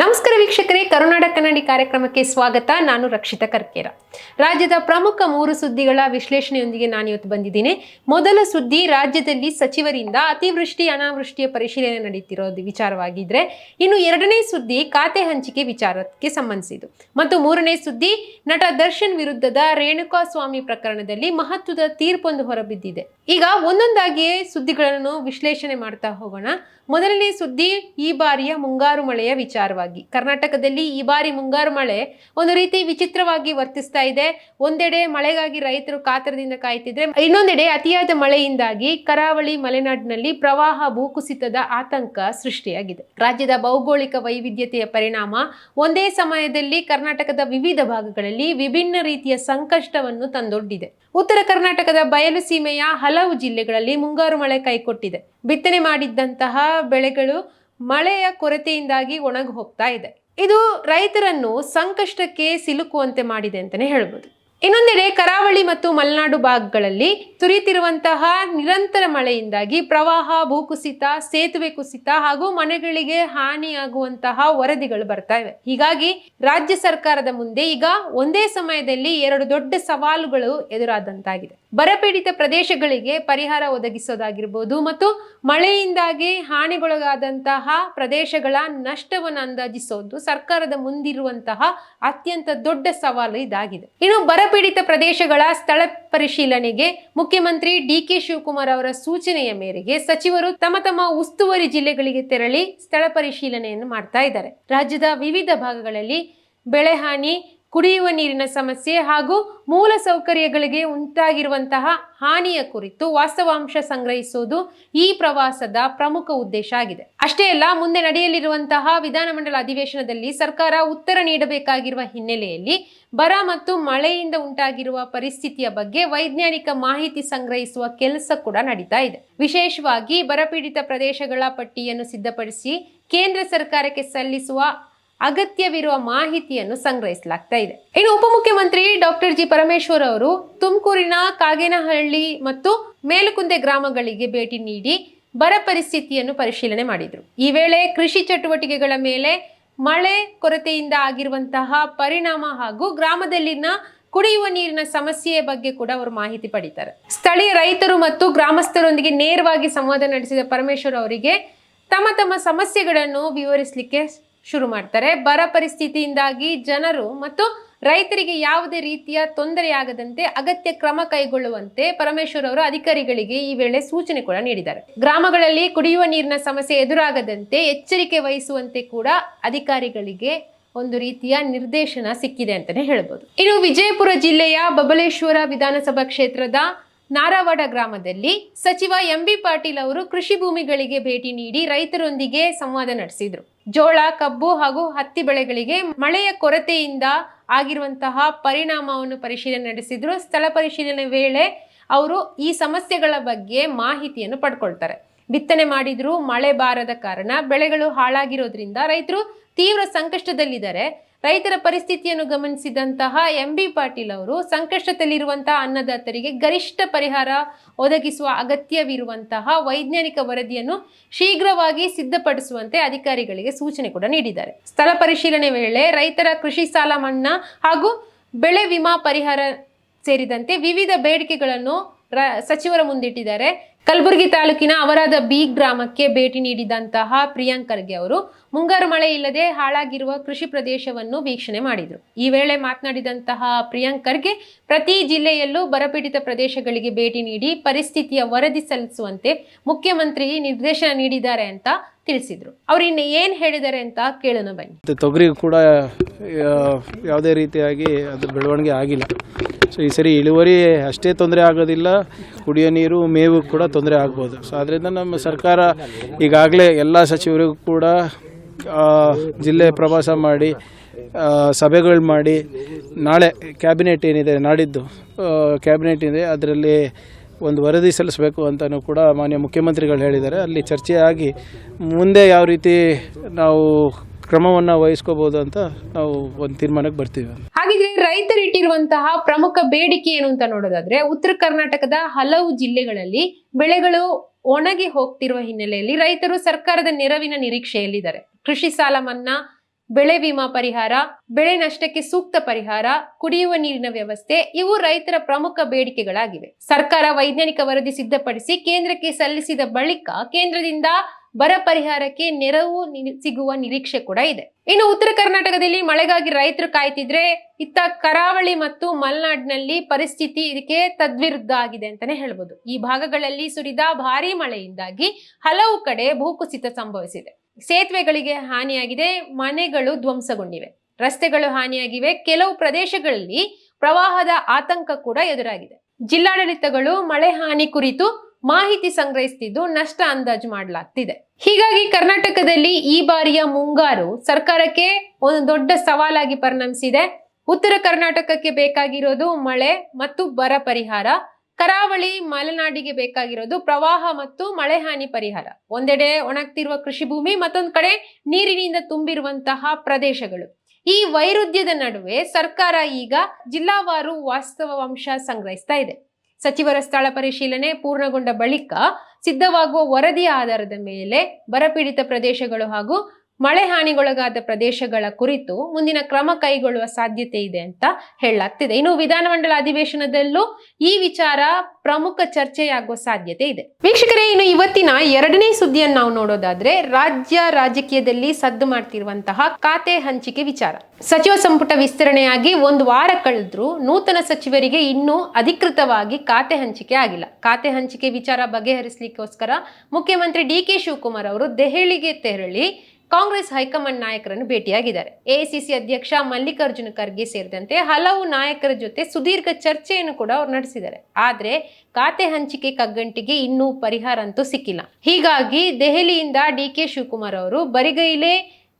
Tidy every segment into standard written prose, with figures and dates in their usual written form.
ನಮಸ್ಕಾರ ವೀಕ್ಷಕರೇ, ಕರುನಾಡ ಕನ್ನಡಿ ಕಾರ್ಯಕ್ರಮಕ್ಕೆ ಸ್ವಾಗತ. ನಾನು ರಕ್ಷಿತಾ ಕರ್ಕೇರ. ರಾಜ್ಯದ ಪ್ರಮುಖ 3 ಸುದ್ದಿಗಳ ವಿಶ್ಲೇಷಣೆಯೊಂದಿಗೆ ನಾನು ಇವತ್ತು ಬಂದಿದ್ದೀನಿ. ಮೊದಲ ಸುದ್ದಿ, ರಾಜ್ಯದಲ್ಲಿ ಸಚಿವರಿಂದ ಅತಿವೃಷ್ಟಿ ಅನಾವೃಷ್ಟಿಯ ಪರಿಶೀಲನೆ ನಡೆಯುತ್ತಿರೋದು ವಿಚಾರವಾಗಿದ್ರೆ, ಇನ್ನು ಎರಡನೇ ಸುದ್ದಿ ಖಾತೆ ಹಂಚಿಕೆ ವಿಚಾರಕ್ಕೆ ಸಂಬಂಧಿಸಿದ್ದು, ಮತ್ತು ಮೂರನೇ ಸುದ್ದಿ ನಟ ದರ್ಶನ್ ವಿರುದ್ಧದ ರೇಣುಕಾಸ್ವಾಮಿ ಪ್ರಕರಣದಲ್ಲಿ ಮಹತ್ವದ ತೀರ್ಪೊಂದು ಹೊರಬಿದ್ದಿದೆ. ಈಗ ಒಂದೊಂದಾಗಿಯೇ ಸುದ್ದಿಗಳನ್ನು ವಿಶ್ಲೇಷಣೆ ಮಾಡ್ತಾ ಹೋಗೋಣ. ಮೊದಲನೇ ಸುದ್ದಿ, ಈ ಬಾರಿಯ ಮುಂಗಾರು ಮಳೆಯ ವಿಚಾರವಾಗಿ. ಕರ್ನಾಟಕದಲ್ಲಿ ಈ ಬಾರಿ ಮುಂಗಾರು ಮಳೆ ಒಂದು ರೀತಿ ವಿಚಿತ್ರವಾಗಿ ವರ್ತಿಸ್ತಾ ಇದೆ. ಒಂದೆಡೆ ಮಳೆಗಾಗಿ ರೈತರು ಕಾತರದಿಂದ ಕಾಯ್ತಿದ್ರೆ, ಇನ್ನೊಂದೆಡೆ ಅತಿಯಾದ ಮಳೆಯಿಂದಾಗಿ ಕರಾವಳಿ ಮಲೆನಾಡಿನಲ್ಲಿ ಪ್ರವಾಹ, ಭೂಕುಸಿತದ ಆತಂಕ ಸೃಷ್ಟಿಯಾಗಿದೆ. ರಾಜ್ಯದ ಭೌಗೋಳಿಕ ವೈವಿಧ್ಯತೆಯ ಪರಿಣಾಮ ಒಂದೇ ಸಮಯದಲ್ಲಿ ಕರ್ನಾಟಕದ ವಿವಿಧ ಭಾಗಗಳಲ್ಲಿ ವಿಭಿನ್ನ ರೀತಿಯ ಸಂಕಷ್ಟವನ್ನು ತಂದೊಡ್ಡಿದೆ. ಉತ್ತರ ಕರ್ನಾಟಕದ ಬಯಲು ಸೀಮೆಯ ಹಲವು ಜಿಲ್ಲೆಗಳಲ್ಲಿ ಮುಂಗಾರು ಮಳೆ ಕೈಕೊಟ್ಟಿದೆ. ಬಿತ್ತನೆ ಮಾಡಿದ್ದಂತಹ ಬೆಳೆಗಳು ಮಳೆಯ ಕೊರತೆಯಿಂದಾಗಿ ಒಣಗಿ ಹೋಗ್ತಾ ಇದೆ. ಇದು ರೈತರನ್ನು ಸಂಕಷ್ಟಕ್ಕೆ ಸಿಲುಕುವಂತೆ ಮಾಡಿದೆ ಅಂತಾನೆ ಹೇಳ್ಬೋದು. ಇನ್ನೊಂದೆಡೆ ಕರಾವಳಿ ಮತ್ತು ಮಲೆನಾಡು ಭಾಗಗಳಲ್ಲಿ ಸುರಿಯುತ್ತಿರುವಂತಹ ನಿರಂತರ ಮಳೆಯಿಂದಾಗಿ ಪ್ರವಾಹ, ಭೂಕುಸಿತ, ಸೇತುವೆ ಕುಸಿತ ಹಾಗೂ ಮನೆಗಳಿಗೆ ಹಾನಿಯಾಗುವಂತಹ ವರದಿಗಳು ಬರ್ತಾ ಇವೆ. ಹೀಗಾಗಿ ರಾಜ್ಯ ಸರ್ಕಾರದ ಮುಂದೆ ಈಗ ಒಂದೇ ಸಮಯದಲ್ಲಿ 2 ದೊಡ್ಡ ಸವಾಲುಗಳು ಎದುರಾದಂತಾಗಿದೆ. ಬರಪೀಡಿತ ಪ್ರದೇಶಗಳಿಗೆ ಪರಿಹಾರ ಒದಗಿಸೋದಾಗಿರ್ಬೋದು, ಮತ್ತು ಮಳೆಯಿಂದಾಗಿ ಹಾನಿಗೊಳಗಾದಂತಹ ಪ್ರದೇಶಗಳ ನಷ್ಟವನ್ನು ಅಂದಾಜಿಸೋದು ಸರ್ಕಾರದ ಮುಂದಿರುವಂತಹ ಅತ್ಯಂತ ದೊಡ್ಡ ಸವಾಲು ಇದಾಗಿದೆ. ಇನ್ನು ಬರಪೀಡಿತ ಪ್ರದೇಶಗಳ ಸ್ಥಳ ಪರಿಶೀಲನೆಗೆ ಮುಖ್ಯಮಂತ್ರಿ ಡಿ.ಕೆ. ಶಿವಕುಮಾರ್ ಅವರ ಸೂಚನೆಯ ಮೇರೆಗೆ ಸಚಿವರು ತಮ್ಮ ಉಸ್ತುವಾರಿ ಜಿಲ್ಲೆಗಳಿಗೆ ತೆರಳಿ ಸ್ಥಳ ಪರಿಶೀಲನೆಯನ್ನು ಮಾಡ್ತಾ ಇದ್ದಾರೆ. ರಾಜ್ಯದ ವಿವಿಧ ಭಾಗಗಳಲ್ಲಿ ಬೆಳೆ ಹಾನಿ, ಕುಡಿಯುವ ನೀರಿನ ಸಮಸ್ಯೆ ಹಾಗೂ ಮೂಲ ಸೌಕರ್ಯಗಳಿಗೆ ಉಂಟಾಗಿರುವಂತಹ ಹಾನಿಯ ಕುರಿತು ವಾಸ್ತವಾಂಶ ಸಂಗ್ರಹಿಸುವುದು ಈ ಪ್ರವಾಸದ ಪ್ರಮುಖ ಉದ್ದೇಶ ಆಗಿದೆ. ಅಷ್ಟೇ ಅಲ್ಲ, ಮುಂದೆ ನಡೆಯಲಿರುವಂತಹ ವಿಧಾನಮಂಡಲ ಅಧಿವೇಶನದಲ್ಲಿ ಸರ್ಕಾರ ಉತ್ತರ ನೀಡಬೇಕಾಗಿರುವ ಹಿನ್ನೆಲೆಯಲ್ಲಿ ಬರ ಮತ್ತು ಮಳೆಯಿಂದ ಉಂಟಾಗಿರುವ ಪರಿಸ್ಥಿತಿಯ ಬಗ್ಗೆ ವೈಜ್ಞಾನಿಕ ಮಾಹಿತಿ ಸಂಗ್ರಹಿಸುವ ಕೆಲಸ ಕೂಡ ನಡೀತಾ ಇದೆ. ವಿಶೇಷವಾಗಿ ಬರಪೀಡಿತ ಪ್ರದೇಶಗಳ ಪಟ್ಟಿಯನ್ನು ಸಿದ್ಧಪಡಿಸಿ ಕೇಂದ್ರ ಸರ್ಕಾರಕ್ಕೆ ಸಲ್ಲಿಸುವ ಅಗತ್ಯವಿರುವ ಮಾಹಿತಿಯನ್ನು ಸಂಗ್ರಹಿಸಲಾಗ್ತಾ ಇದೆ. ಇನ್ನು ಉಪಮುಖ್ಯಮಂತ್ರಿ ಡಾಕ್ಟರ್ ಜಿ ಪರಮೇಶ್ವರ್ ಅವರು ತುಮಕೂರಿನ ಕಾಗೇನಹಳ್ಳಿ ಮತ್ತು ಮೇಲುಕುಂದೆ ಗ್ರಾಮಗಳಿಗೆ ಭೇಟಿ ನೀಡಿ ಬರ ಪರಿಸ್ಥಿತಿಯನ್ನು ಪರಿಶೀಲನೆ ಮಾಡಿದರು. ಈ ವೇಳೆ ಕೃಷಿ ಚಟುವಟಿಕೆಗಳ ಮೇಲೆ ಮಳೆ ಕೊರತೆಯಿಂದ ಆಗಿರುವಂತಹ ಪರಿಣಾಮ ಹಾಗೂ ಗ್ರಾಮದಲ್ಲಿನ ಕುಡಿಯುವ ನೀರಿನ ಸಮಸ್ಯೆಯ ಬಗ್ಗೆ ಕೂಡ ಅವರು ಮಾಹಿತಿ ಪಡಿತಾರೆ. ಸ್ಥಳೀಯ ರೈತರು ಮತ್ತು ಗ್ರಾಮಸ್ಥರೊಂದಿಗೆ ನೇರವಾಗಿ ಸಂವಾದ ನಡೆಸಿದ ಪರಮೇಶ್ವರ್ ಅವರಿಗೆ ತಮ್ಮ ಸಮಸ್ಯೆಗಳನ್ನು ವಿವರಿಸಲಿಕ್ಕೆ ಶುರು ಮಾಡ್ತಾರೆ. ಬರ ಪರಿಸ್ಥಿತಿಯಿಂದಾಗಿ ಜನರು ಮತ್ತು ರೈತರಿಗೆ ಯಾವುದೇ ರೀತಿಯ ತೊಂದರೆಯಾಗದಂತೆ ಅಗತ್ಯ ಕ್ರಮ ಕೈಗೊಳ್ಳುವಂತೆ ಪರಮೇಶ್ವರ್ ಅವರು ಅಧಿಕಾರಿಗಳಿಗೆ ಈ ವೇಳೆ ಸೂಚನೆ ಕೂಡ ನೀಡಿದ್ದಾರೆ. ಗ್ರಾಮಗಳಲ್ಲಿ ಕುಡಿಯುವ ನೀರಿನ ಸಮಸ್ಯೆ ಎದುರಾಗದಂತೆ ಎಚ್ಚರಿಕೆ ವಹಿಸುವಂತೆ ಕೂಡ ಅಧಿಕಾರಿಗಳಿಗೆ ಒಂದು ರೀತಿಯ ನಿರ್ದೇಶನ ಸಿಕ್ಕಿದೆ ಅಂತಾನೆ ಹೇಳ್ಬೋದು. ಇನ್ನು ವಿಜಯಪುರ ಜಿಲ್ಲೆಯ ಬಬಲೇಶ್ವರ ವಿಧಾನಸಭಾ ಕ್ಷೇತ್ರದ ನಾರಾವಾಡ ಗ್ರಾಮದಲ್ಲಿ ಸಚಿವ ಎಂ.ಬಿ. ಪಾಟೀಲ್ ಅವರು ಕೃಷಿ ಭೂಮಿಗಳಿಗೆ ಭೇಟಿ ನೀಡಿ ರೈತರೊಂದಿಗೆ ಸಂವಾದ ನಡೆಸಿದ್ರು. ಜೋಳ, ಕಬ್ಬು ಹಾಗೂ ಹತ್ತಿ ಬೆಳೆಗಳಿಗೆ ಮಳೆಯ ಕೊರತೆಯಿಂದ ಆಗಿರುವಂತಹ ಪರಿಣಾಮವನ್ನು ಪರಿಶೀಲನೆ ನಡೆಸಿದ್ರು. ಸ್ಥಳ ಪರಿಶೀಲನೆ ವೇಳೆ ಅವರು ಈ ಸಮಸ್ಯೆಗಳ ಬಗ್ಗೆ ಮಾಹಿತಿಯನ್ನು ಪಡ್ಕೊಳ್ತಾರೆ. ಬಿತ್ತನೆ ಮಾಡಿದ್ರು, ಮಳೆ ಬಾರದ ಕಾರಣ ಬೆಳೆಗಳು ಹಾಳಾಗಿರೋದ್ರಿಂದ ರೈತರು ತೀವ್ರ ಸಂಕಷ್ಟದಲ್ಲಿದ್ದಾರೆ. ರೈತರ ಪರಿಸ್ಥಿತಿಯನ್ನು ಗಮನಿಸಿದಂತಹ ಎಂ.ಬಿ. ಪಾಟೀಲ್ ಅವರು ಸಂಕಷ್ಟದಲ್ಲಿರುವಂತಹ ಅನ್ನದಾತರಿಗೆ ಗರಿಷ್ಠ ಪರಿಹಾರ ಒದಗಿಸುವ ಅಗತ್ಯವಿರುವಂತಹ ವೈಜ್ಞಾನಿಕ ವರದಿಯನ್ನು ಶೀಘ್ರವಾಗಿ ಸಿದ್ಧಪಡಿಸುವಂತೆ ಅಧಿಕಾರಿಗಳಿಗೆ ಸೂಚನೆ ಕೂಡ ನೀಡಿದ್ದಾರೆ. ಸ್ಥಳ ಪರಿಶೀಲನೆ ವೇಳೆ ರೈತರ ಕೃಷಿ ಸಾಲ ಮನ್ನಾ ಹಾಗೂ ಬೆಳೆ ವಿಮಾ ಪರಿಹಾರ ಸೇರಿದಂತೆ ವಿವಿಧ ಬೇಡಿಕೆಗಳನ್ನು ಸಚಿವರ ಮುಂದಿಟ್ಟಿದ್ದಾರೆ. ಕಲಬುರಗಿ ತಾಲೂಕಿನ ಅವರಾದ ಬಿ ಗ್ರಾಮಕ್ಕೆ ಭೇಟಿ ನೀಡಿದಂತಹ ಪ್ರಿಯಾಂಕ್ ಖರ್ಗೆ ಅವರು ಮುಂಗಾರು ಮಳೆ ಇಲ್ಲದೆ ಹಾಳಾಗಿರುವ ಕೃಷಿ ಪ್ರದೇಶವನ್ನು ವೀಕ್ಷಣೆ ಮಾಡಿದರು. ಈ ವೇಳೆ ಮಾತನಾಡಿದಂತಹ ಪ್ರಿಯಾಂಕ್ ಖರ್ಗೆ ಪ್ರತಿ ಜಿಲ್ಲೆಯಲ್ಲೂ ಬರಪೀಡಿತ ಪ್ರದೇಶಗಳಿಗೆ ಭೇಟಿ ನೀಡಿ ಪರಿಸ್ಥಿತಿಯ ವರದಿ ಸಲ್ಲಿಸುವಂತೆ ಮುಖ್ಯಮಂತ್ರಿ ನಿರ್ದೇಶನ ನೀಡಿದ್ದಾರೆ ಅಂತ ತಿಳಿಸಿದ್ರು. ಅವ್ರು ಇನ್ನು ಏನ್ ಹೇಳಿದ್ದಾರೆ ಅಂತ ಕೇಳೋಣ ಬನ್ನಿ. ತೊಗರಿ ಕೂಡ ಯಾವುದೇ ರೀತಿಯಾಗಿ ಅದು ಬೆಳವಣಿಗೆ ಆಗಿಲ್ಲ. ಸೊ ಈ ಸರಿ ಇಳುವರಿ ಅಷ್ಟೇ ತೊಂದರೆ ಆಗೋದಿಲ್ಲ, ಕುಡಿಯೋ ನೀರು, ಮೇವು ಕೂಡ ತೊಂದರೆ ಆಗ್ಬೋದು. ಸೊ ಅದರಿಂದ ನಮ್ಮ ಸರ್ಕಾರ ಈಗಾಗಲೇ ಎಲ್ಲ ಸಚಿವರಿಗೂ ಕೂಡ ಜಿಲ್ಲೆ ಪ್ರವಾಸ ಮಾಡಿ ಸಭೆಗಳು ಮಾಡಿ, ನಾಳೆ ಕ್ಯಾಬಿನೆಟ್ ಏನಿದೆ, ನಾಡಿದ್ದು ಕ್ಯಾಬಿನೆಟ್ ಇದೆ, ಅದರಲ್ಲಿ ಒಂದು ವರದಿ ಸಲ್ಲಿಸಬೇಕು ಅಂತಲೂ ಕೂಡ ಮಾನ್ಯ ಮುಖ್ಯಮಂತ್ರಿಗಳು ಹೇಳಿದ್ದಾರೆ. ಅಲ್ಲಿ ಚರ್ಚೆ ಆಗಿ ಮುಂದೆ ಯಾವ ರೀತಿ ನಾವು ಕ್ರಮವನ್ನು ವಹಿಸ್ಕೋಬಹುದು ಅಂತ ನಾವು ಒಂದು ತೀರ್ಮಾನಕ್ಕೆ ಬರ್ತೀವಿ. ಹಾಗಿದ್ರೆ ರೈತರು ಇಟ್ಟಿರುವಂತಹ ಪ್ರಮುಖ ಬೇಡಿಕೆ ಏನು ಅಂತ ನೋಡೋದಾದ್ರೆ, ಉತ್ತರ ಕರ್ನಾಟಕದ ಹಲವು ಜಿಲ್ಲೆಗಳಲ್ಲಿ ಬೆಳೆಗಳು ಒಣಗಿ ಹೋಗ್ತಿರುವ ಹಿನ್ನೆಲೆಯಲ್ಲಿ ರೈತರು ಸರ್ಕಾರದ ನೆರವಿನ ನಿರೀಕ್ಷೆಯಲ್ಲಿದ್ದಾರೆ. ಕೃಷಿ ಸಾಲ ಮನ್ನಾ, ಬೆಳೆ ವಿಮಾ ಪರಿಹಾರ, ಬೆಳೆ ನಷ್ಟಕ್ಕೆ ಸೂಕ್ತ ಪರಿಹಾರ, ಕುಡಿಯುವ ನೀರಿನ ವ್ಯವಸ್ಥೆ ಇವು ರೈತರ ಪ್ರಮುಖ ಬೇಡಿಕೆಗಳಾಗಿವೆ. ಸರ್ಕಾರ ವೈಜ್ಞಾನಿಕ ವರದಿ ಸಿದ್ಧಪಡಿಸಿ ಕೇಂದ್ರಕ್ಕೆ ಸಲ್ಲಿಸಿದ ಬಳಿಕ ಕೇಂದ್ರದಿಂದ ಬರ ಪರಿಹಾರಕ್ಕೆ ನೆರವು ಸಿಗುವ ನಿರೀಕ್ಷೆ ಕೂಡ ಇದೆ. ಇನ್ನು ಉತ್ತರ ಕರ್ನಾಟಕದಲ್ಲಿ ಮಳೆಗಾಗಿ ರೈತರು ಕಾಯ್ತಿದ್ರೆ, ಇತ್ತ ಕರಾವಳಿ ಮತ್ತು ಮಲೆನಾಡಿನಲ್ಲಿ ಪರಿಸ್ಥಿತಿ ಇದಕ್ಕೆ ತದ್ವಿರುದ್ಧ ಆಗಿದೆ ಅಂತಾನೆ ಹೇಳ್ಬೋದು. ಈ ಭಾಗಗಳಲ್ಲಿ ಸುರಿದ ಭಾರೀ ಮಳೆಯಿಂದಾಗಿ ಹಲವು ಕಡೆ ಭೂಕುಸಿತ ಸಂಭವಿಸಿದೆ. ಸೇತುವೆಗಳಿಗೆ ಹಾನಿಯಾಗಿದೆ, ಮನೆಗಳು ಧ್ವಂಸಗೊಂಡಿವೆ, ರಸ್ತೆಗಳು ಹಾನಿಯಾಗಿವೆ. ಕೆಲವು ಪ್ರದೇಶಗಳಲ್ಲಿ ಪ್ರವಾಹದ ಆತಂಕ ಕೂಡ ಎದುರಾಗಿದೆ. ಜಿಲ್ಲಾಡಳಿತಗಳು ಮಳೆ ಹಾನಿ ಕುರಿತು ಮಾಹಿತಿ ಸಂಗ್ರಹಿಸುತ್ತಿದ್ದು ನಷ್ಟ ಅಂದಾಜು ಮಾಡಲಾಗ್ತಿದೆ. ಹೀಗಾಗಿ ಕರ್ನಾಟಕದಲ್ಲಿ ಈ ಬಾರಿಯ ಮುಂಗಾರು ಸರ್ಕಾರಕ್ಕೆ ಒಂದು ದೊಡ್ಡ ಸವಾಲಾಗಿ ಪರಿಣಮಿಸಿದೆ. ಉತ್ತರ ಕರ್ನಾಟಕಕ್ಕೆ ಬೇಕಾಗಿರೋದು ಮಳೆ ಮತ್ತು ಬರ ಪರಿಹಾರ, ಕರಾವಳಿ ಮಲೆನಾಡಿಗೆ ಬೇಕಾಗಿರೋದು ಪ್ರವಾಹ ಮತ್ತು ಮಳೆ ಹಾನಿ ಪರಿಹಾರ. ಒಂದೆಡೆ ಒಣಗ್ತಿರುವ ಕೃಷಿ ಭೂಮಿ, ಮತ್ತೊಂದು ಕಡೆ ನೀರಿನಿಂದ ತುಂಬಿರುವಂತಹ ಪ್ರದೇಶಗಳು. ಈ ವೈರುಧ್ಯದ ನಡುವೆ ಸರ್ಕಾರ ಈಗ ಜಿಲ್ಲಾವಾರು ವಾಸ್ತವಾಂಶ ಸಂಗ್ರಹಿಸ್ತಾ ಇದೆ. ಸಚಿವರ ಸ್ಥಳ ಪರಿಶೀಲನೆ ಪೂರ್ಣಗೊಂಡ ಬಳಿಕ ಸಿದ್ಧವಾಗುವ ವರದಿಯ ಆಧಾರದ ಮೇಲೆ ಬರಪೀಡಿತ ಪ್ರದೇಶಗಳು ಹಾಗೂ ಮಳೆ ಹಾನಿಗೊಳಗಾದ ಪ್ರದೇಶಗಳ ಕುರಿತು ಮುಂದಿನ ಕ್ರಮ ಕೈಗೊಳ್ಳುವ ಸಾಧ್ಯತೆ ಇದೆ ಅಂತ ಹೇಳಲಾಗ್ತಿದೆ. ಇನ್ನು ವಿಧಾನಮಂಡಲ ಅಧಿವೇಶನದಲ್ಲೂ ಈ ವಿಚಾರ ಪ್ರಮುಖ ಚರ್ಚೆಯಾಗುವ ಸಾಧ್ಯತೆ ಇದೆ. ವೀಕ್ಷಕರೇ, ಇನ್ನು ಇವತ್ತಿನ ಎರಡನೇ ಸುದ್ದಿಯನ್ನು ನಾವು ನೋಡೋದಾದ್ರೆ, ರಾಜಕೀಯದಲ್ಲಿ ಸದ್ದು ಮಾಡ್ತಿರುವಂತಹ ಖಾತೆ ಹಂಚಿಕೆ ವಿಚಾರ. ಸಚಿವ ಸಂಪುಟ ವಿಸ್ತರಣೆಯಾಗಿ ಒಂದು ವಾರ ಕಳೆದ್ರೂ ನೂತನ ಸಚಿವರಿಗೆ ಇನ್ನೂ ಅಧಿಕೃತವಾಗಿ ಖಾತೆ ಹಂಚಿಕೆ ಆಗಿಲ್ಲ. ಖಾತೆ ಹಂಚಿಕೆ ವಿಚಾರ ಬಗೆಹರಿಸಲಿಕ್ಕೋಸ್ಕರ ಮುಖ್ಯಮಂತ್ರಿ ಡಿ.ಕೆ. ಶಿವಕುಮಾರ್ ಅವರು ದೆಹಲಿಗೆ ತೆರಳಿ ಕಾಂಗ್ರೆಸ್ ಹೈಕಮಾಂಡ್ ನಾಯಕರನ್ನು ಭೇಟಿಯಾಗಿದ್ದಾರೆ. ಎಐಸಿಸಿ ಅಧ್ಯಕ್ಷ ಮಲ್ಲಿಕಾರ್ಜುನ ಖರ್ಗೆ ಸೇರಿದಂತೆ ಹಲವು ನಾಯಕರ ಜೊತೆ ಸುದೀರ್ಘ ಚರ್ಚೆಯನ್ನು ಕೂಡ ಅವರು ನಡೆಸಿದ್ದಾರೆ. ಆದ್ರೆ ಖಾತೆ ಹಂಚಿಕೆ ಕಗ್ಗಂಟಿಗೆ ಇನ್ನೂ ಪರಿಹಾರ ಅಂತೂ ಸಿಕ್ಕಿಲ್ಲ. ಹೀಗಾಗಿ ದೆಹಲಿಯಿಂದ ಡಿ.ಕೆ. ಶಿವಕುಮಾರ್ ಅವರು ಬರಿಗೈಲೇ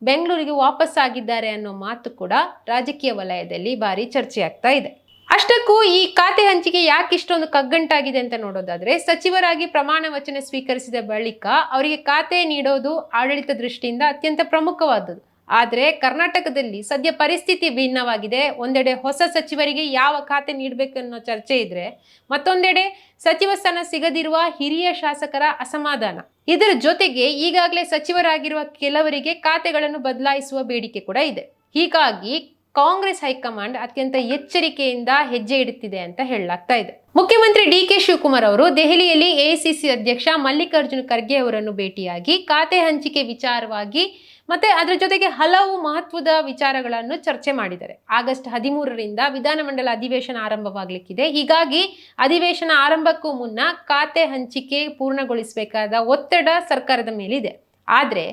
ಬೆಂಗಳೂರಿಗೆ ವಾಪಸ್ ಆಗಿದ್ದಾರೆ ಅನ್ನೋ ಮಾತು ಕೂಡ ರಾಜಕೀಯ ವಲಯದಲ್ಲಿ ಭಾರಿ ಚರ್ಚೆ ಆಗ್ತಾ ಇದೆ. ಅಷ್ಟಕ್ಕೂ ಈ ಖಾತೆ ಹಂಚಿಕೆ ಯಾಕೆ ಇಷ್ಟೊಂದು ಕಗ್ಗಂಟಾಗಿದೆ ಅಂತ ನೋಡೋದಾದ್ರೆ, ಸಚಿವರಾಗಿ ಪ್ರಮಾಣ ವಚನ ಸ್ವೀಕರಿಸಿದ ಬಳಿಕ ಅವರಿಗೆ ಖಾತೆ ನೀಡೋದು ಆಡಳಿತ ದೃಷ್ಟಿಯಿಂದ ಅತ್ಯಂತ ಪ್ರಮುಖವಾದದ್ದು. ಆದ್ರೆ ಕರ್ನಾಟಕದಲ್ಲಿ ಸದ್ಯ ಪರಿಸ್ಥಿತಿ ಭಿನ್ನವಾಗಿದೆ. ಒಂದೆಡೆ ಹೊಸ ಸಚಿವರಿಗೆ ಯಾವ ಖಾತೆ ನೀಡಬೇಕನ್ನೋ ಚರ್ಚೆ ಇದ್ರೆ, ಮತ್ತೊಂದೆಡೆ ಸಚಿವ ಸ್ಥಾನ ಸಿಗದಿರುವ ಹಿರಿಯ ಶಾಸಕರ ಅಸಮಾಧಾನ. ಇದರ ಜೊತೆಗೆ ಈಗಾಗಲೇ ಸಚಿವರಾಗಿರುವ ಕೆಲವರಿಗೆ ಖಾತೆಗಳನ್ನು ಬದಲಾಯಿಸುವ ಬೇಡಿಕೆ ಕೂಡ ಇದೆ. ಹೀಗಾಗಿ ಕಾಂಗ್ರೆಸ್ ಹೈಕಮಾಂಡ್ ಅತ್ಯಂತ ಎಚ್ಚರಿಕೆಯಿಂದ ಹೆಜ್ಜೆ ಇಡುತ್ತಿದೆ ಅಂತ ಹೇಳಲಾಗ್ತಾ ಇದೆ. ಮುಖ್ಯಮಂತ್ರಿ ಡಿ.ಕೆ. ಶಿವಕುಮಾರ್ ಅವರು ದೆಹಲಿಯಲ್ಲಿ ಎಐಸಿಸಿ ಅಧ್ಯಕ್ಷ ಮಲ್ಲಿಕಾರ್ಜುನ ಖರ್ಗೆ ಅವರನ್ನು ಭೇಟಿಯಾಗಿ ಖಾತೆ ಹಂಚಿಕೆ ವಿಚಾರವಾಗಿ ಮತ್ತೆ ಅದರ ಜೊತೆಗೆ ಹಲವು ಮಹತ್ವದ ವಿಚಾರಗಳನ್ನು ಚರ್ಚೆ ಮಾಡಿದ್ದಾರೆ. ಆಗಸ್ಟ್ 13ರಿಂದ ವಿಧಾನಮಂಡಲ ಅಧಿವೇಶನ ಆರಂಭವಾಗಲಿಕ್ಕಿದೆ. ಹೀಗಾಗಿ ಅಧಿವೇಶನ ಆರಂಭಕ್ಕೂ ಮುನ್ನ ಖಾತೆ ಹಂಚಿಕೆ ಪೂರ್ಣಗೊಳಿಸಬೇಕಾದ ಒತ್ತಡ ಸರ್ಕಾರದ ಮೇಲಿದೆ. ಆದ್ರೆ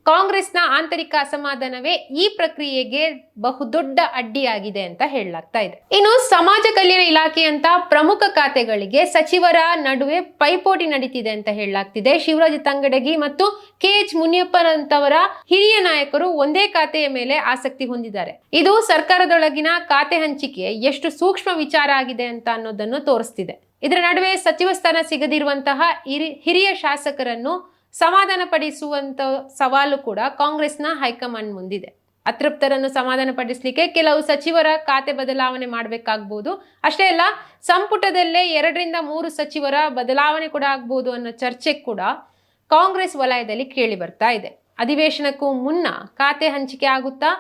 ಕಾಂಗ್ರೆಸ್ನ ಆಂತರಿಕ ಅಸಮಾಧಾನವೇ ಈ ಪ್ರಕ್ರಿಯೆಗೆ ಬಹುದೊಡ್ಡ ಅಡ್ಡಿಯಾಗಿದೆ ಅಂತ ಹೇಳಲಾಗ್ತಾ ಇದೆ. ಇನ್ನು ಸಮಾಜ ಕಲ್ಯಾಣ ಇಲಾಖೆಯಂತ ಪ್ರಮುಖ ಖಾತೆಗಳಿಗೆ ಸಚಿವರ ನಡುವೆ ಪೈಪೋಟಿ ನಡೀತಿದೆ ಅಂತ ಹೇಳಲಾಗ್ತಿದೆ. ಶಿವರಾಜ ತಂಗಡಗಿ ಮತ್ತು ಕೆ.ಎಚ್. ಮುನಿಯಪ್ಪನಂತವರ ಹಿರಿಯ ನಾಯಕರು ಒಂದೇ ಖಾತೆಯ ಮೇಲೆ ಆಸಕ್ತಿ ಹೊಂದಿದ್ದಾರೆ. ಇದು ಸರ್ಕಾರದೊಳಗಿನ ಖಾತೆ ಹಂಚಿಕೆ ಎಷ್ಟು ಸೂಕ್ಷ್ಮ ವಿಚಾರ ಆಗಿದೆ ಅಂತ ಅನ್ನೋದನ್ನು ತೋರಿಸ್ತಿದೆ. ಇದರ ನಡುವೆ ಸಚಿವ ಸ್ಥಾನ ಸಿಗದಿರುವಂತಹ ಹಿರಿಯ ಶಾಸಕರನ್ನು ಸಮಾಧಾನ ಪಡಿಸುವಂತ ಸವಾಲು ಕೂಡ ಕಾಂಗ್ರೆಸ್ನ ಹೈಕಮಾಂಡ್ ಮುಂದಿದೆ. ಅತೃಪ್ತರನ್ನು ಸಮಾಧಾನ ಪಡಿಸಲಿಕ್ಕೆ ಕೆಲವು ಸಚಿವರ ಖಾತೆ ಬದಲಾವಣೆ ಮಾಡಬೇಕಾಗಬಹುದು. ಅಷ್ಟೇ ಅಲ್ಲ, ಸಂಪುಟದಲ್ಲೇ 2ರಿಂದ 3 ಸಚಿವರ ಬದಲಾವಣೆ ಕೂಡ ಆಗ್ಬಹುದು ಅನ್ನೋ ಚರ್ಚೆ ಕೂಡ ಕಾಂಗ್ರೆಸ್ ವಲಯದಲ್ಲಿ ಕೇಳಿ ಬರ್ತಾ ಇದೆ. ಅಧಿವೇಶನಕ್ಕೂ ಮುನ್ನ ಖಾತೆ ಹಂಚಿಕೆ ಆಗುತ್ತಾ?